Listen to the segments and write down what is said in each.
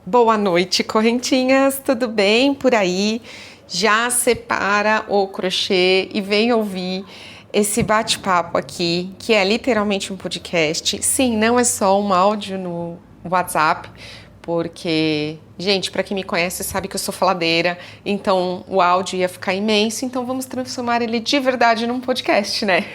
Boa noite, correntinhas, tudo bem por aí? Já separa o crochê e vem ouvir esse bate-papo aqui, que é literalmente um podcast. Sim, não é só um áudio no WhatsApp, porque, gente, para quem me conhece sabe que eu sou faladeira, então o áudio ia ficar imenso, então vamos transformar ele de verdade num podcast, né?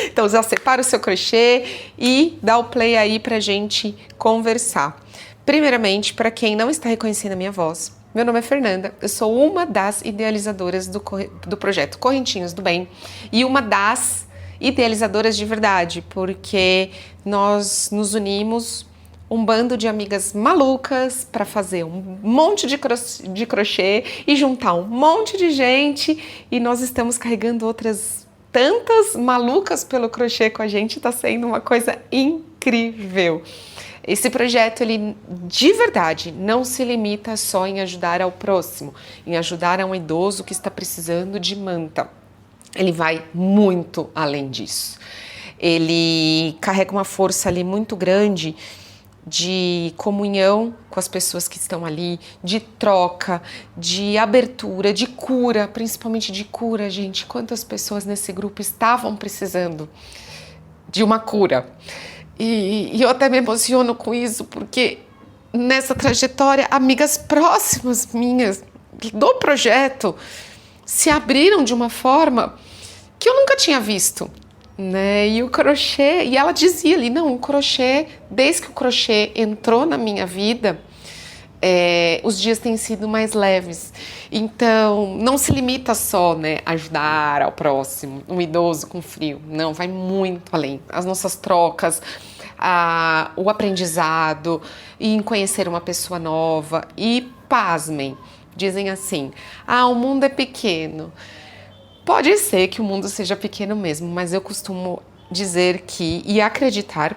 Então já separa o seu crochê e dá o play aí pra gente conversar. Primeiramente, para quem não está reconhecendo a minha voz, meu nome é Fernanda, eu sou uma das idealizadoras do projeto Correntinhos do Bem e uma das idealizadoras de verdade, porque nós nos unimos um bando de amigas malucas para fazer um monte de crochê e juntar um monte de gente, e nós estamos carregando outras tantas malucas pelo crochê com a gente, tá sendo uma coisa incrível. Esse projeto, ele de verdade não se limita só em ajudar ao próximo, em ajudar a um idoso que está precisando de manta. Ele vai muito além disso. Ele carrega uma força ali muito grande de comunhão com as pessoas que estão ali, de troca, de abertura, de cura, principalmente de cura, gente. Quantas pessoas nesse grupo estavam precisando de uma cura? E eu até me emociono com isso, porque nessa trajetória, amigas próximas minhas do projeto se abriram de uma forma que eu nunca tinha visto, né? E o crochê, e ela dizia ali, não, o crochê, desde que o crochê entrou na minha vida, os dias têm sido mais leves. Então, não se limita só, né, a ajudar ao próximo, um idoso com frio. Não, vai muito além. As nossas trocas, o aprendizado, em conhecer uma pessoa nova. E, pasmem, dizem assim, o mundo é pequeno. Pode ser que o mundo seja pequeno mesmo, mas eu costumo dizer e acreditar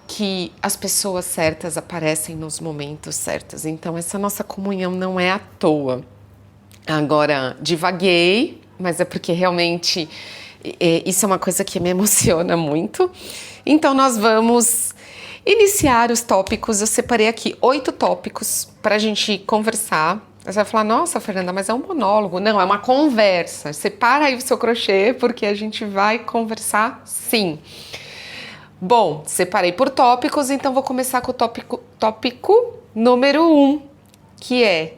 que as pessoas certas aparecem nos momentos certos. Então, essa nossa comunhão não é à toa. Agora, divaguei, mas é porque realmente isso é uma coisa que me emociona muito. Então, nós vamos iniciar os tópicos. Eu separei aqui 8 tópicos para a gente conversar. Você vai falar, nossa, Fernanda, mas é um monólogo. Não, é uma conversa. Separa aí o seu crochê, porque a gente vai conversar sim. Bom, separei por tópicos, então vou começar com o tópico número 1, que é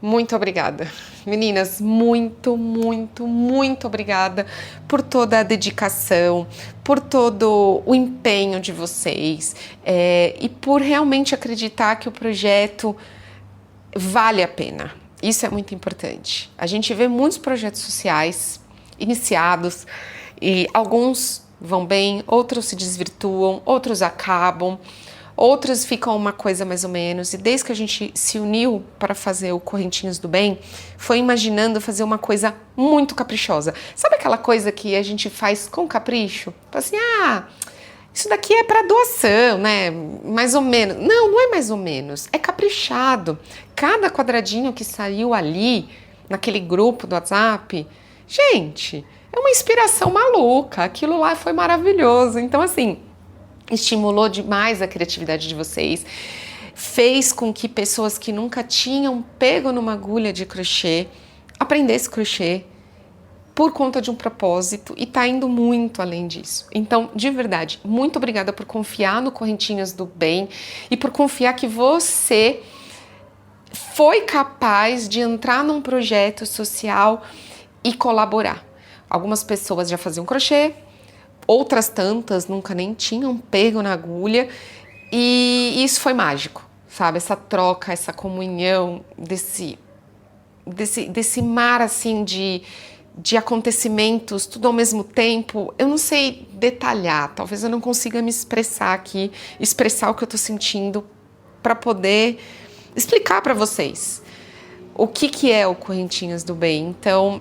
muito obrigada. Meninas, muito, muito, muito obrigada por toda a dedicação, por todo o empenho de vocês e por realmente acreditar que o projeto vale a pena. Isso é muito importante. A gente vê muitos projetos sociais iniciados e alguns vão bem, outros se desvirtuam, outros acabam, outros ficam uma coisa mais ou menos. E desde que a gente se uniu para fazer o Correntinhos do Bem, foi imaginando fazer uma coisa muito caprichosa. Sabe aquela coisa que a gente faz com capricho? Assim, isso daqui é para doação, né? Mais ou menos. Não, não é mais ou menos. É caprichado. Cada quadradinho que saiu ali, naquele grupo do WhatsApp, gente, é uma inspiração maluca. Aquilo lá foi maravilhoso. Então, assim, estimulou demais a criatividade de vocês. Fez com que pessoas que nunca tinham pego numa agulha de crochê aprendessem crochê por conta de um propósito e tá indo muito além disso. Então, de verdade, muito obrigada por confiar no Correntinhos do Bem e por confiar que você foi capaz de entrar num projeto social e colaborar. Algumas pessoas já faziam crochê, outras tantas nunca nem tinham pego na agulha, e isso foi mágico, sabe? Essa troca, essa comunhão desse mar assim de acontecimentos, tudo ao mesmo tempo. Eu não sei detalhar, talvez eu não consiga me expressar aqui, expressar o que eu tô sentindo para poder explicar para vocês o que é o Correntinhos do Bem. Então,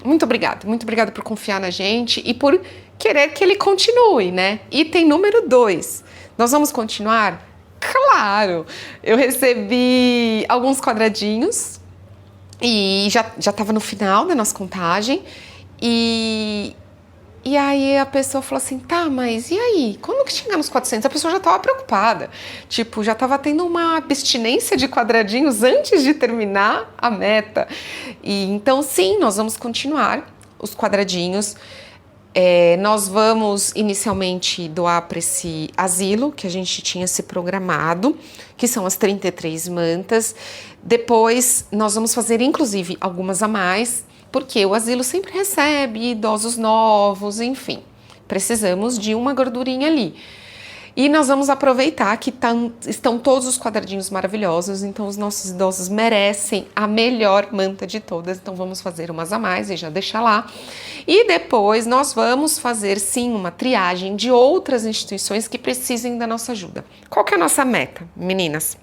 muito obrigada por confiar na gente e por querer que ele continue, né? Item número 2, nós vamos continuar? Claro! Eu recebi alguns quadradinhos e já estava no final da nossa contagem e E aí a pessoa falou assim, tá, mas e aí? Quando que chegar nos 400? A pessoa já estava preocupada. Tipo, já estava tendo uma abstinência de quadradinhos antes de terminar a meta. E então, sim, nós vamos continuar os quadradinhos. Nós vamos inicialmente doar para esse asilo que a gente tinha se programado, que são as 33 mantas. Depois nós vamos fazer inclusive algumas a mais, porque o asilo sempre recebe idosos novos, enfim. Precisamos de uma gordurinha ali. E nós vamos aproveitar que estão todos os quadradinhos maravilhosos, então os nossos idosos merecem a melhor manta de todas, então vamos fazer umas a mais e já deixar lá. E depois nós vamos fazer sim uma triagem de outras instituições que precisem da nossa ajuda. Qual que é a nossa meta, meninas?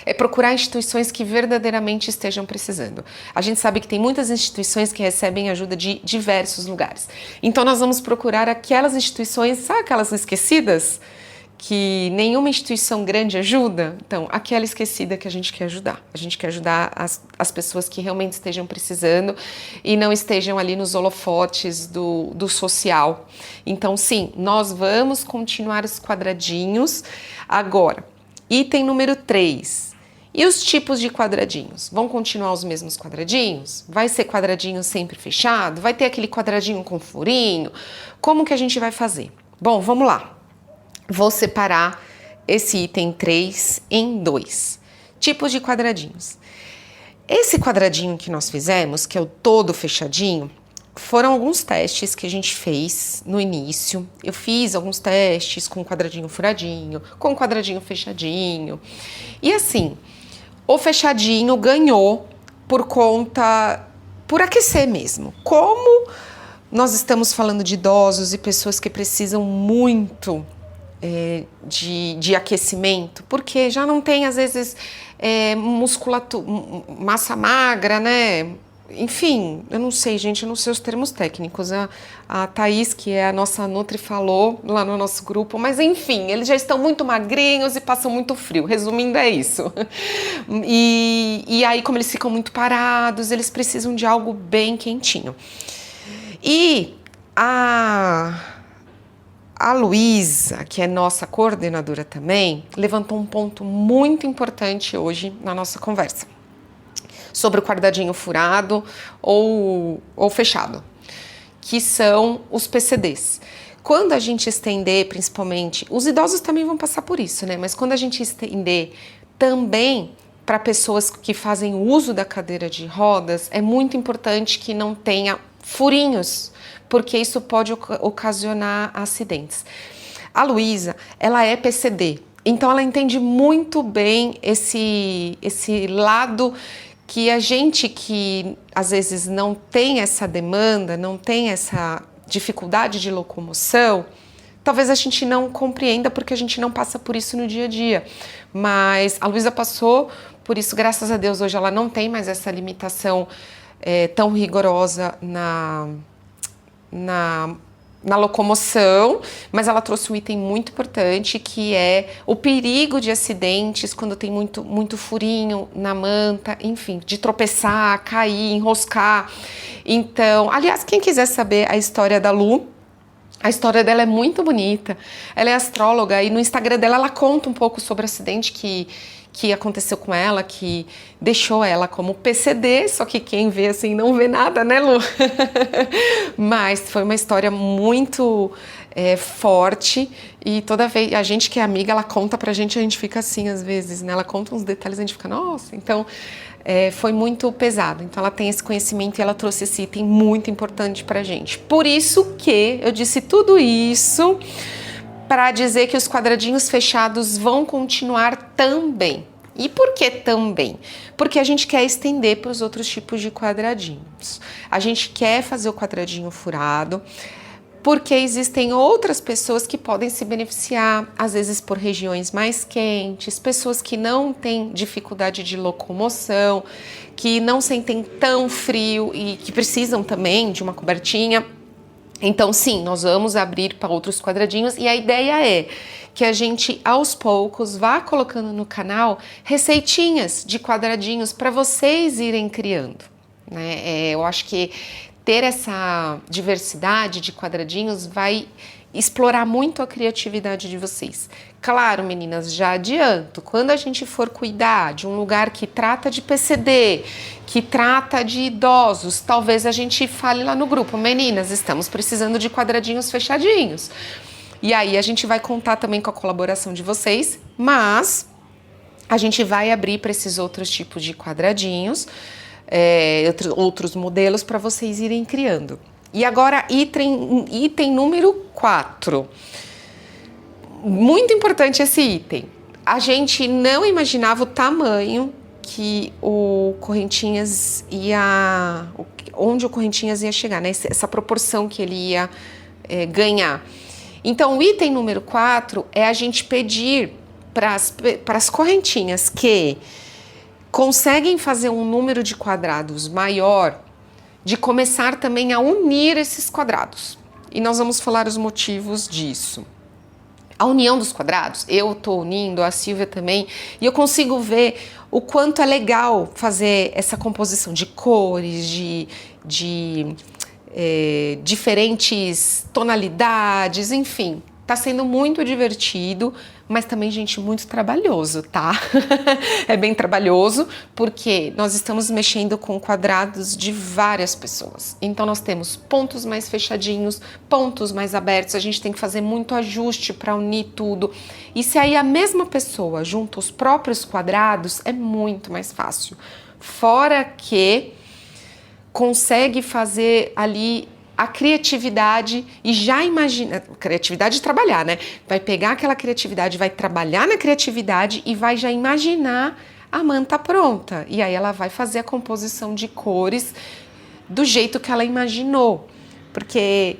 É procurar instituições que verdadeiramente estejam precisando. A gente sabe que tem muitas instituições que recebem ajuda de diversos lugares. Então nós vamos procurar aquelas instituições, sabe aquelas esquecidas? Que nenhuma instituição grande ajuda? Então, aquela esquecida que a gente quer ajudar. A gente quer ajudar as pessoas que realmente estejam precisando e não estejam ali nos holofotes do social. Então, sim, nós vamos continuar os quadradinhos. Agora, item número 3. E os tipos de quadradinhos? Vão continuar os mesmos quadradinhos? Vai ser quadradinho sempre fechado? Vai ter aquele quadradinho com furinho? Como que a gente vai fazer? Bom, vamos lá. Vou separar esse item 3 em 2. Tipos de quadradinhos. Esse quadradinho que nós fizemos, que é o todo fechadinho, foram alguns testes que a gente fez no início. Eu fiz alguns testes com quadradinho furadinho, com quadradinho fechadinho. E assim, o fechadinho ganhou por aquecer mesmo. Como nós estamos falando de idosos e pessoas que precisam muito de aquecimento, porque já não tem, às vezes, musculatura, massa magra, né? Enfim, eu não sei, gente, eu não sei os termos técnicos. A Thaís, que é a nossa Nutri, falou lá no nosso grupo, mas enfim, eles já estão muito magrinhos e passam muito frio. Resumindo, é isso. E aí, como eles ficam muito parados, eles precisam de algo bem quentinho. E a Luísa, que é nossa coordenadora também, levantou um ponto muito importante hoje na nossa conversa sobre o quadradinho furado ou fechado, que são os PCDs. Quando a gente estender, principalmente, os idosos também vão passar por isso, né? Mas quando a gente estender também para pessoas que fazem uso da cadeira de rodas, é muito importante que não tenha furinhos, porque isso pode ocasionar acidentes. A Luísa, ela é PCD, então ela entende muito bem esse lado que a gente que às vezes não tem essa demanda, não tem essa dificuldade de locomoção, talvez a gente não compreenda porque a gente não passa por isso no dia a dia. Mas a Luísa passou por isso, graças a Deus, hoje ela não tem mais essa limitação tão rigorosa na locomoção, mas ela trouxe um item muito importante, que é o perigo de acidentes quando tem muito furinho na manta, enfim, de tropeçar, cair, enroscar. Então, aliás, quem quiser saber a história da Lu, a história dela é muito bonita. Ela é astróloga e no Instagram dela ela conta um pouco sobre o acidente que aconteceu com ela, que deixou ela como PCD, só que quem vê assim não vê nada, né, Lu? Mas foi uma história muito forte e toda vez, a gente que é amiga, ela conta pra gente, a gente fica assim às vezes, né? Ela conta uns detalhes, a gente fica, nossa, então foi muito pesado. Então ela tem esse conhecimento e ela trouxe esse item muito importante pra gente. Por isso que eu disse tudo isso para dizer que os quadradinhos fechados vão continuar também. E por que também? Porque a gente quer estender para os outros tipos de quadradinhos. A gente quer fazer o quadradinho furado, porque existem outras pessoas que podem se beneficiar, às vezes por regiões mais quentes, pessoas que não têm dificuldade de locomoção, que não sentem tão frio e que precisam também de uma cobertinha. Então, sim, nós vamos abrir para outros quadradinhos e a ideia é que a gente, aos poucos, vá colocando no canal receitinhas de quadradinhos para vocês irem criando, né? Eu acho que ter essa diversidade de quadradinhos vai explorar muito a criatividade de vocês. Claro, meninas, já adianto, quando a gente for cuidar de um lugar que trata de PCD, que trata de idosos, talvez a gente fale lá no grupo, meninas, estamos precisando de quadradinhos fechadinhos. E aí a gente vai contar também com a colaboração de vocês, mas a gente vai abrir para esses outros tipos de quadradinhos, outros modelos para vocês irem criando. E agora, item número 4. Muito importante esse item. A gente não imaginava o tamanho que o Correntinhas onde o Correntinhas ia chegar, né? Essa proporção que ele ia ganhar. Então, o item número 4 é a gente pedir para as correntinhas que conseguem fazer um número de quadrados maior, de começar também a unir esses quadrados. E nós vamos falar os motivos disso. A união dos quadrados, eu estou unindo, a Silvia também, e eu consigo ver o quanto é legal fazer essa composição de cores, de diferentes tonalidades, enfim. Tá sendo muito divertido, mas também, gente, muito trabalhoso, tá? É bem trabalhoso, porque nós estamos mexendo com quadrados de várias pessoas. Então, nós temos pontos mais fechadinhos, pontos mais abertos, a gente tem que fazer muito ajuste para unir tudo. E se aí a mesma pessoa junta os próprios quadrados, é muito mais fácil. Fora que consegue fazer ali a criatividade e já imagina, criatividade de trabalhar, né? Vai pegar aquela criatividade, vai trabalhar na criatividade e vai já imaginar a manta pronta. E aí ela vai fazer a composição de cores do jeito que ela imaginou. Porque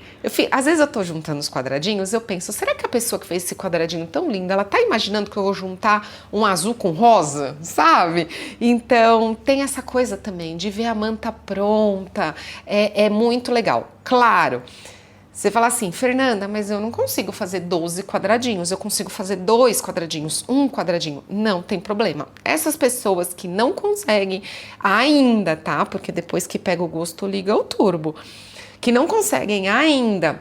às vezes eu tô juntando os quadradinhos, eu penso, será que a pessoa que fez esse quadradinho tão lindo, ela tá imaginando que eu vou juntar um azul com rosa, sabe? Então tem essa coisa também de ver a manta pronta, é muito legal. Claro, você fala assim, Fernanda, mas eu não consigo fazer 12 quadradinhos, eu consigo fazer 2 quadradinhos, 1 quadradinho. Não tem problema. Essas pessoas que não conseguem ainda, tá? Porque depois que pega o gosto, liga o turbo. Que não conseguem ainda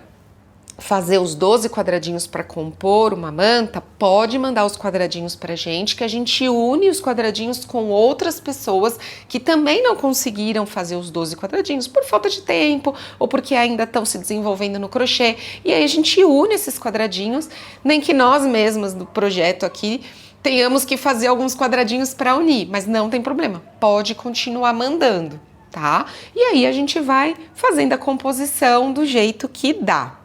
fazer os 12 quadradinhos para compor uma manta, pode mandar os quadradinhos pra gente, que a gente une os quadradinhos com outras pessoas que também não conseguiram fazer os 12 quadradinhos por falta de tempo ou porque ainda estão se desenvolvendo no crochê. E aí a gente une esses quadradinhos, nem que nós mesmas do projeto aqui tenhamos que fazer alguns quadradinhos para unir, mas não tem problema, pode continuar mandando. Tá? E aí a gente vai fazendo a composição do jeito que dá.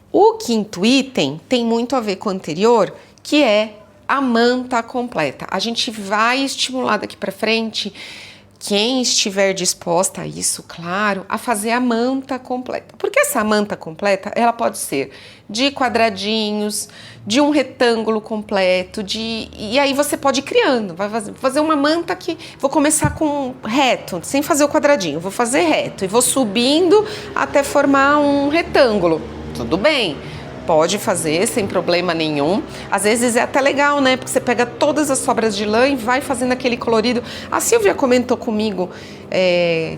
O 5º item tem muito a ver com o anterior, que é a manta completa. A gente vai estimular daqui para frente quem estiver disposta a isso, claro, a fazer a manta completa. Porque essa manta completa, ela pode ser de quadradinhos, de um retângulo completo, e aí você pode ir criando, vai fazer uma manta que vou começar com reto, sem fazer o quadradinho, vou fazer reto e vou subindo até formar um retângulo. Tudo bem. Pode fazer sem problema nenhum. Às vezes é até legal, né? Porque você pega todas as sobras de lã e vai fazendo aquele colorido. A Silvia comentou comigo,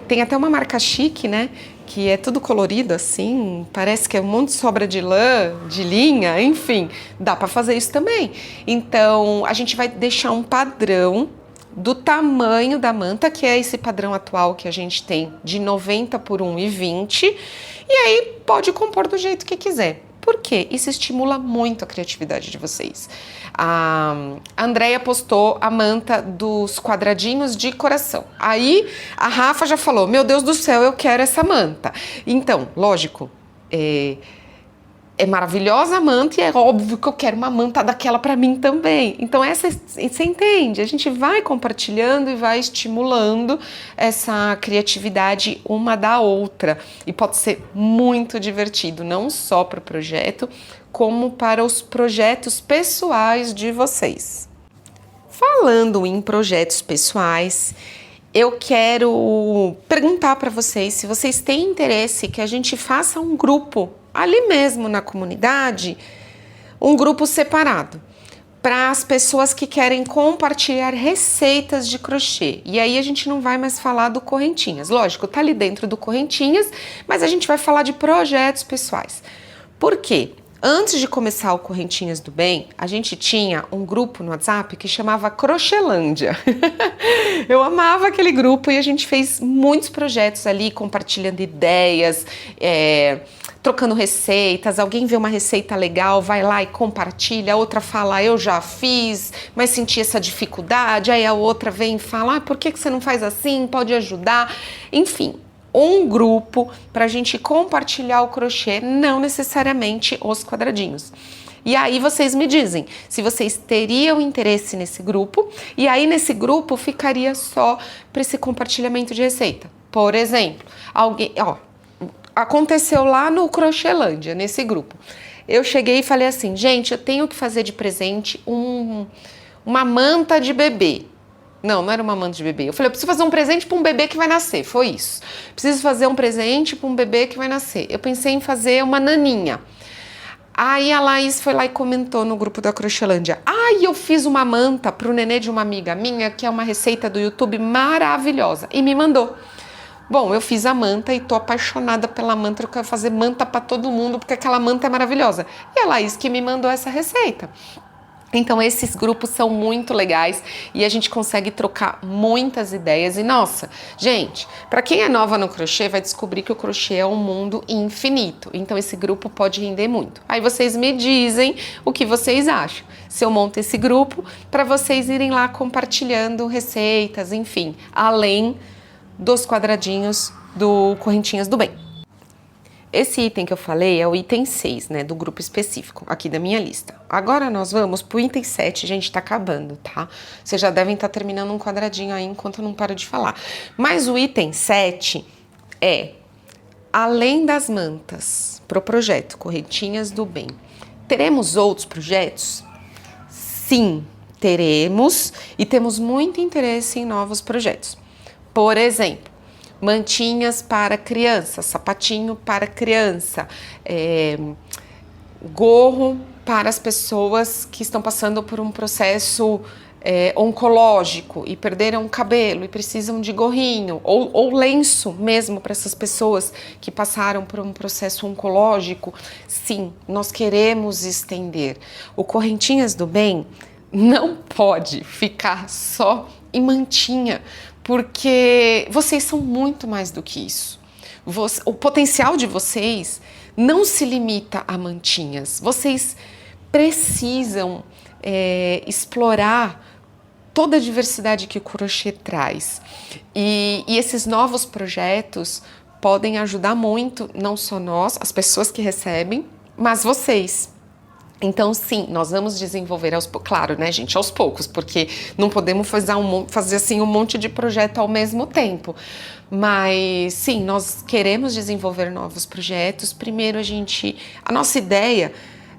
tem até uma marca chique, né? Que é tudo colorido assim, parece que é um monte de sobra de lã, de linha, enfim. Dá para fazer isso também. Então, a gente vai deixar um padrão do tamanho da manta, que é esse padrão atual que a gente tem de 90 por 1,20. E aí pode compor do jeito que quiser. Por quê? Isso estimula muito a criatividade de vocês. A Andrea postou a manta dos quadradinhos de coração. Aí a Rafa já falou, meu Deus do céu, eu quero essa manta. Então, lógico, é maravilhosa a manta e é óbvio que eu quero uma manta daquela para mim também. Então, você entende? A gente vai compartilhando e vai estimulando essa criatividade uma da outra. E pode ser muito divertido, não só para o projeto, como para os projetos pessoais de vocês. Falando em projetos pessoais, eu quero perguntar para vocês se vocês têm interesse que a gente faça um grupo ali mesmo na comunidade, um grupo separado. para as pessoas que querem compartilhar receitas de crochê. E aí a gente não vai mais falar do Correntinhas. Lógico, tá ali dentro do Correntinhas, mas a gente vai falar de projetos pessoais. Por quê? Antes de começar o Correntinhas do Bem, a gente tinha um grupo no WhatsApp que chamava Crochelândia. Eu amava aquele grupo e a gente fez muitos projetos ali, compartilhando ideias, trocando receitas. Alguém vê uma receita legal, vai lá e compartilha. A outra fala, eu já fiz, mas senti essa dificuldade. Aí a outra vem e fala, por que você não faz assim? Pode ajudar. Enfim, um grupo para a gente compartilhar o crochê, não necessariamente os quadradinhos. E aí vocês me dizem se vocês teriam interesse nesse grupo, e aí nesse grupo ficaria só para esse compartilhamento de receita. Por exemplo, aconteceu lá no Crochelândia, nesse grupo. Eu cheguei e falei assim, gente, eu tenho que fazer de presente uma manta de bebê. Não era uma manta de bebê. Eu falei, eu preciso fazer um presente para um bebê que vai nascer. Foi isso. Preciso fazer um presente para um bebê que vai nascer. Eu pensei em fazer uma naninha. Aí a Laís foi lá e comentou no grupo da Crochelândia. Eu fiz uma manta para o nenê de uma amiga minha, que é uma receita do YouTube maravilhosa. E me mandou. Bom, eu fiz a manta e tô apaixonada pela manta. Eu quero fazer manta para todo mundo, porque aquela manta é maravilhosa. E a Laís que me mandou essa receita. Então esses grupos são muito legais e a gente consegue trocar muitas ideias. E nossa, gente, para quem é nova no crochê vai descobrir que o crochê é um mundo infinito. Então esse grupo pode render muito. Aí vocês me dizem o que vocês acham. Se eu monto esse grupo para vocês irem lá compartilhando receitas, enfim, além dos quadradinhos do Correntinhas do Bem. Esse item que eu falei é o item 6, né, do grupo específico, aqui da minha lista. Agora nós vamos pro item 7, gente, tá acabando, tá? Vocês já devem estar terminando um quadradinho aí enquanto eu não paro de falar. Mas o item 7 é, além das mantas, pro projeto Correntinhas do Bem, teremos outros projetos? Sim, teremos e temos muito interesse em novos projetos. Por exemplo, mantinhas para criança, sapatinho para criança, gorro para as pessoas que estão passando por um processo oncológico e perderam o cabelo e precisam de gorrinho, ou lenço mesmo para essas pessoas que passaram por um processo oncológico. Sim, nós queremos estender. O Correntinhas do Bem não pode ficar só em mantinha, porque vocês são muito mais do que isso. O potencial de vocês não se limita a mantinhas. Vocês precisam explorar toda a diversidade que o crochê traz. E esses novos projetos podem ajudar muito, não só nós, as pessoas que recebem, mas vocês. Então, sim, nós vamos desenvolver claro, né, gente, aos poucos, porque não podemos fazer assim um monte de projeto ao mesmo tempo. Mas, sim, nós queremos desenvolver novos projetos. Primeiro, a nossa ideia,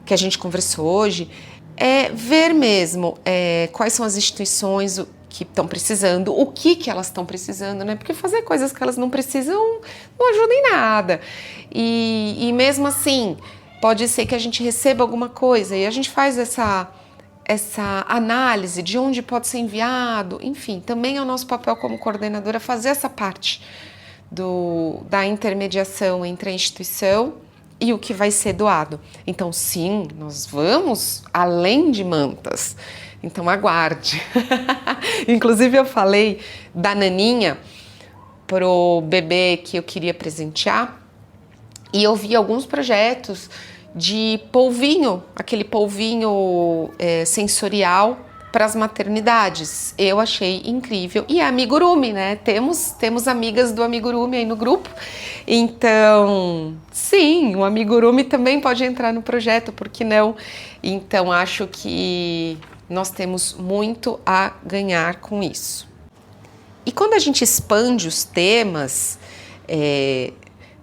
que a gente conversou hoje, é ver mesmo quais são as instituições que estão precisando, o que elas estão precisando, né? Porque fazer coisas que elas não precisam não ajuda em nada. E mesmo assim, pode ser que a gente receba alguma coisa e a gente faz essa análise de onde pode ser enviado. Enfim, também é o nosso papel como coordenadora fazer essa parte da intermediação entre a instituição e o que vai ser doado. Então, sim, nós vamos além de mantas. Então, aguarde. Inclusive, eu falei da naninha pro bebê que eu queria presentear e eu vi alguns projetos de polvinho, aquele polvinho sensorial para as maternidades. Eu achei incrível. E é amigurumi, né? Temos amigas do amigurumi aí no grupo. Então, sim, o amigurumi também pode entrar no projeto, por que não? Então, acho que nós temos muito a ganhar com isso. E quando a gente expande os temas,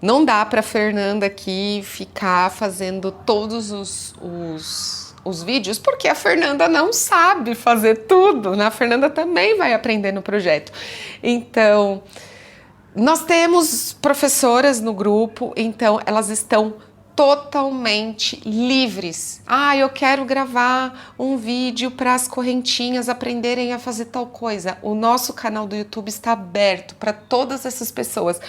não dá para a Fernanda aqui ficar fazendo todos os vídeos, porque a Fernanda não sabe fazer tudo, né? A Fernanda também vai aprender no projeto. Então, nós temos professoras no grupo, então elas estão totalmente livres. Eu quero gravar um vídeo para as correntinhas aprenderem a fazer tal coisa. O nosso canal do YouTube está aberto para todas essas pessoas.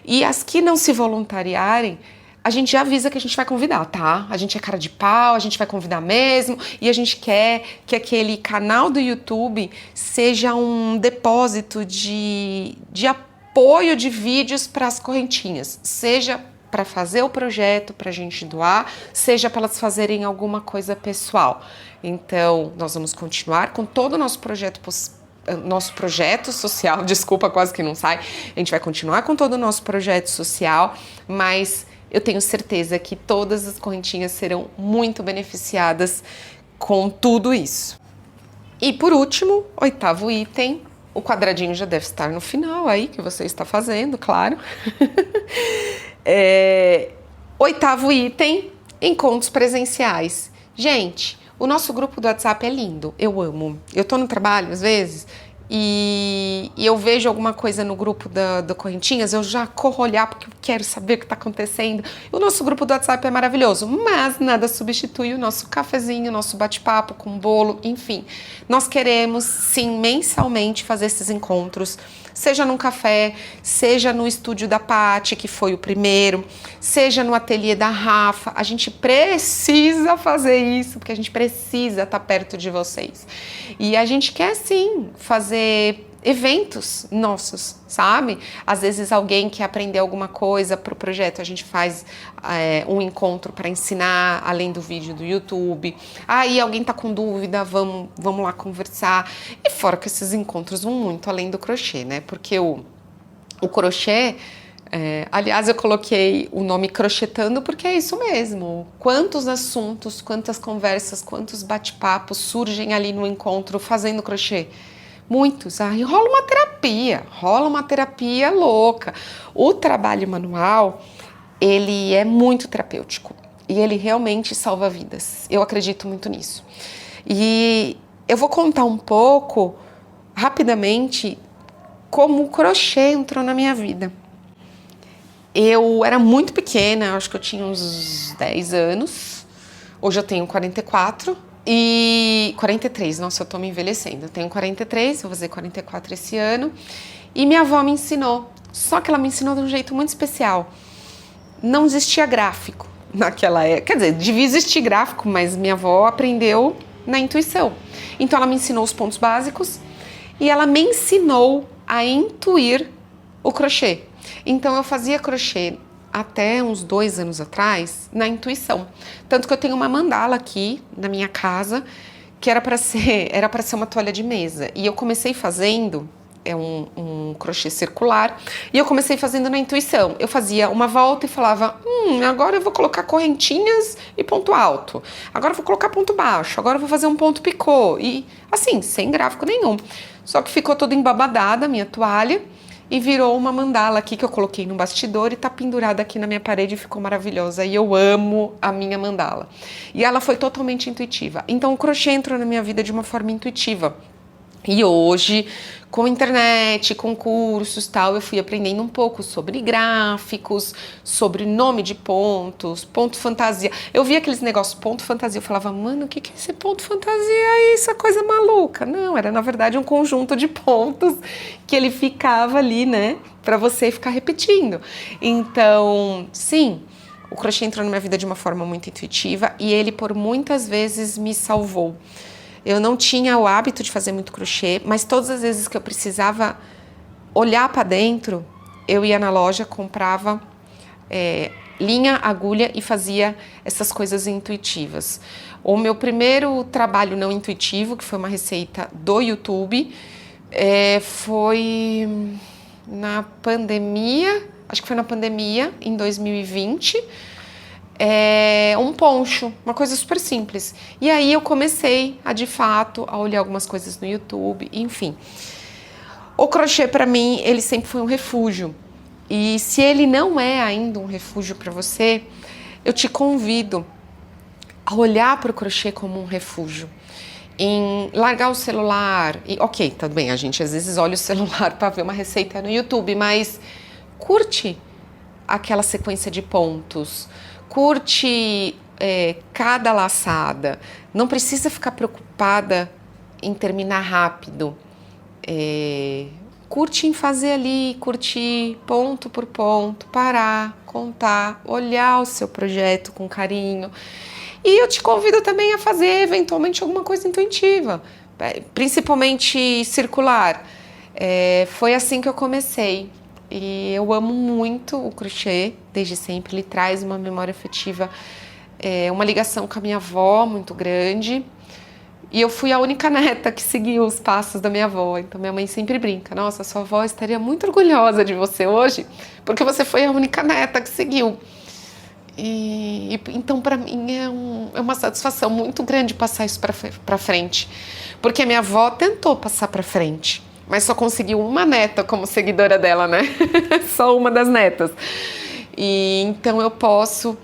E as que não se voluntariarem, a gente já avisa que a gente vai convidar, tá? A gente é cara de pau, a gente vai convidar mesmo, e a gente quer que aquele canal do YouTube seja um depósito de apoio de vídeos para as correntinhas, seja para fazer o projeto, para a gente doar, seja para elas fazerem alguma coisa pessoal. Então, nós vamos continuar com todo o nosso projeto social, desculpa, quase que não sai. A gente vai continuar com todo o nosso projeto social, mas eu tenho certeza que todas as correntinhas serão muito beneficiadas com tudo isso. E por último, 8º item, o quadradinho já deve estar no final aí, que você está fazendo, claro. 8º item, encontros presenciais. Gente, o nosso grupo do WhatsApp é lindo, eu amo. Eu tô no trabalho, às vezes, e eu vejo alguma coisa no grupo da Correntinhas, eu já corro olhar porque eu quero saber o que está acontecendo. O nosso grupo do WhatsApp é maravilhoso, mas nada substitui o nosso cafezinho, o nosso bate-papo com bolo, enfim. Nós queremos, sim, mensalmente fazer esses encontros, seja num café, seja no estúdio da Paty, que foi o primeiro, seja no ateliê da Rafa. A gente precisa fazer isso, porque a gente precisa estar perto de vocês. E a gente quer, sim, fazer eventos nossos, sabe? Às vezes alguém quer aprender alguma coisa para o projeto, a gente faz um encontro para ensinar, além do vídeo do YouTube. Aí alguém tá com dúvida, vamos lá conversar. E fora que esses encontros vão muito além do crochê, né? Porque o crochê, aliás, eu coloquei o nome Crochetando porque é isso mesmo. Quantos assuntos, quantas conversas, quantos bate-papos surgem ali no encontro fazendo crochê? Muitos. E rola uma terapia louca. O trabalho manual, ele é muito terapêutico e ele realmente salva vidas. Eu acredito muito nisso. E eu vou contar um pouco, rapidamente, como o crochê entrou na minha vida. Eu era muito pequena, acho que eu tinha uns 10 anos. Hoje eu tenho 44. E 43, nossa, eu tô me envelhecendo. Eu tenho 43, vou fazer 44 esse ano. E minha avó me ensinou, só que ela me ensinou de um jeito muito especial. Não existia gráfico naquela época. Quer dizer, devia existir gráfico, mas minha avó aprendeu na intuição. Então ela me ensinou os pontos básicos e ela me ensinou a intuir o crochê. Então eu fazia crochê até uns 2 anos atrás, na intuição. Tanto que eu tenho uma mandala aqui na minha casa, que era para ser uma toalha de mesa. E eu comecei fazendo um crochê circular, e eu comecei fazendo na intuição. Eu fazia uma volta e falava, agora eu vou colocar correntinhas e ponto alto. Agora eu vou colocar ponto baixo. Agora eu vou fazer um ponto picô. E assim, sem gráfico nenhum. Só que ficou toda embabadada a minha toalha, e virou uma mandala aqui que eu coloquei no bastidor e tá pendurada aqui na minha parede e ficou maravilhosa. E eu amo a minha mandala. E ela foi totalmente intuitiva. Então o crochê entrou na minha vida de uma forma intuitiva. E hoje, com internet, com cursos e tal, eu fui aprendendo um pouco sobre gráficos, sobre nome de pontos, ponto fantasia. Eu via aqueles negócios, ponto fantasia, eu falava, mano, o que é esse ponto fantasia? Isso é coisa maluca. Não, era na verdade um conjunto de pontos que ele ficava ali, né, pra você ficar repetindo. Então, sim, o crochê entrou na minha vida de uma forma muito intuitiva e ele por muitas vezes me salvou. Eu não tinha o hábito de fazer muito crochê, mas todas as vezes que eu precisava olhar para dentro, eu ia na loja, comprava linha, agulha e fazia essas coisas intuitivas. O meu primeiro trabalho não intuitivo, que foi uma receita do YouTube, foi na pandemia, acho que foi na pandemia, em 2020, um poncho, uma coisa super simples. E aí eu comecei de fato, a olhar algumas coisas no YouTube, enfim. O crochê para mim, ele sempre foi um refúgio. E se ele não é ainda um refúgio para você, eu te convido a olhar para o crochê como um refúgio. Em largar o celular, ok, tudo bem, a gente às vezes olha o celular para ver uma receita no YouTube, mas curte aquela sequência de pontos, curte cada laçada. Não precisa ficar preocupada em terminar rápido. Curte em fazer ali, curtir ponto por ponto, parar, contar, olhar o seu projeto com carinho. E eu te convido também a fazer eventualmente alguma coisa intuitiva, principalmente circular. Foi assim que eu comecei. E eu amo muito o crochê, desde sempre. Ele traz uma memória afetiva, uma ligação com a minha avó muito grande. E eu fui a única neta que seguiu os passos da minha avó. Então minha mãe sempre brinca: nossa, sua avó estaria muito orgulhosa de você hoje, porque você foi a única neta que seguiu. Então para mim é uma satisfação muito grande passar isso para frente. Porque a minha avó tentou passar para frente, mas só conseguiu uma neta como seguidora dela, né? Só uma das netas. E então eu posso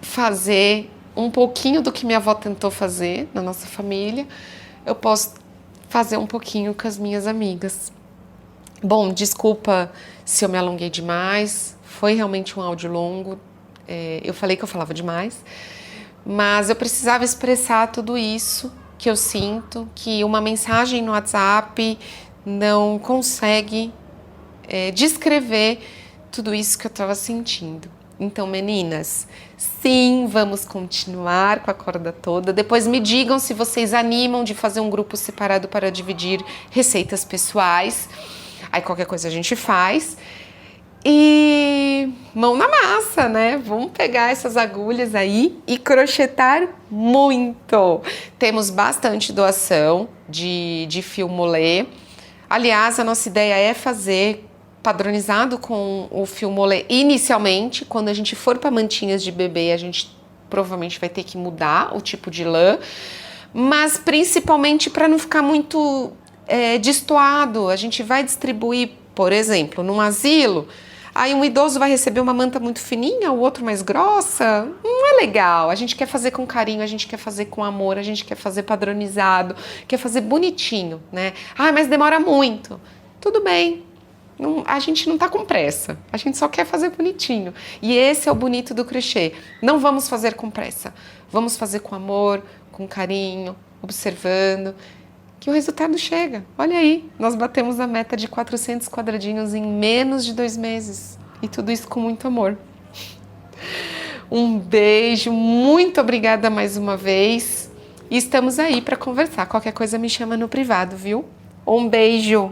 fazer um pouquinho do que minha avó tentou fazer na nossa família, eu posso fazer um pouquinho com as minhas amigas. Bom, desculpa se eu me alonguei demais, foi realmente um áudio longo, eu falei que eu falava demais, mas eu precisava expressar tudo isso que eu sinto, que uma mensagem no WhatsApp não consegue descrever tudo isso que eu estava sentindo. Então, meninas, sim, vamos continuar com a corda toda. Depois me digam se vocês animam de fazer um grupo separado para dividir receitas pessoais. Aí qualquer coisa a gente faz. E mão na massa, né? Vamos pegar essas agulhas aí e crochetar muito. Temos bastante doação de fio molê. Aliás, a nossa ideia é fazer padronizado com o fio molê inicialmente. Quando a gente for para mantinhas de bebê, a gente provavelmente vai ter que mudar o tipo de lã, mas principalmente para não ficar muito destoado. A gente vai distribuir, por exemplo, num asilo, aí um idoso vai receber uma manta muito fininha, o outro mais grossa. Não é legal. A gente quer fazer com carinho, a gente quer fazer com amor, a gente quer fazer padronizado, quer fazer bonitinho, né? Ah, mas demora muito. Tudo bem. A gente não tá com pressa, a gente só quer fazer bonitinho. E esse é o bonito do crochê. Não vamos fazer com pressa, vamos fazer com amor, com carinho, observando, que o resultado chega. Olha aí, nós batemos a meta de 400 quadradinhos em menos de 2 meses. E tudo isso com muito amor. Um beijo, muito obrigada mais uma vez. E estamos aí para conversar. Qualquer coisa me chama no privado, viu? Um beijo!